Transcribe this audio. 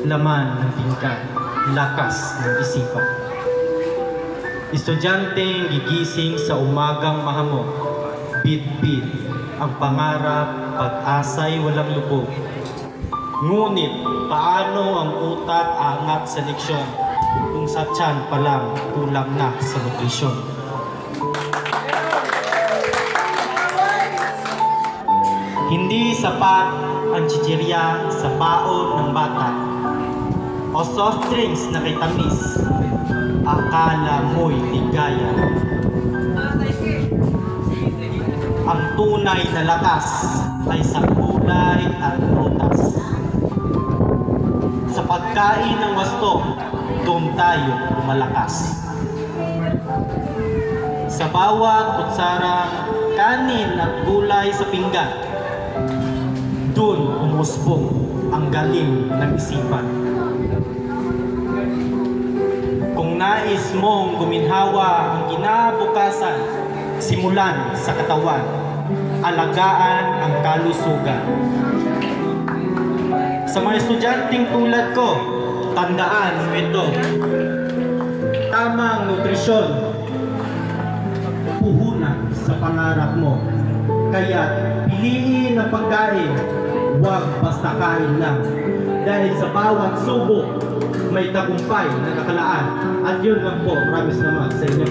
Laman ng tingkad, lakas ng isipan. Estudyanteng gigising sa umagang mahamog, bit-bit ang pangarap, pag-asa'y walang lubog. Ngunit paano ang utak angat sa leksyon kung sa tiyan pa lang kulang na sa nutrisyon? Hindi sapat ang chichirya sa baon ng bata o soft drinks na kay tamis, akala mo'y ligaya. Ang tunay na lakas ay sa kulay at prutas. Sa pagkain ng wasto, doon tayo lumalakas. Sa bawat kutsarang kanin at gulay sa pinggan, doon umusbong ang galing ng isipan. Kung nais mong guminhawa ang kinabukasan, simulan sa katawan, alagaan ang kalusugan. Sa mga estudyanteng tulad ko, tandaan mo ito. Tamang nutrisyon, puhunan sa pangarap mo. Kaya piliin ang pagkain, huwag basta kain lang. Dahil sa bawat subok, may tagumpay na nakalaan. At yun lang po, promise naman sa inyo.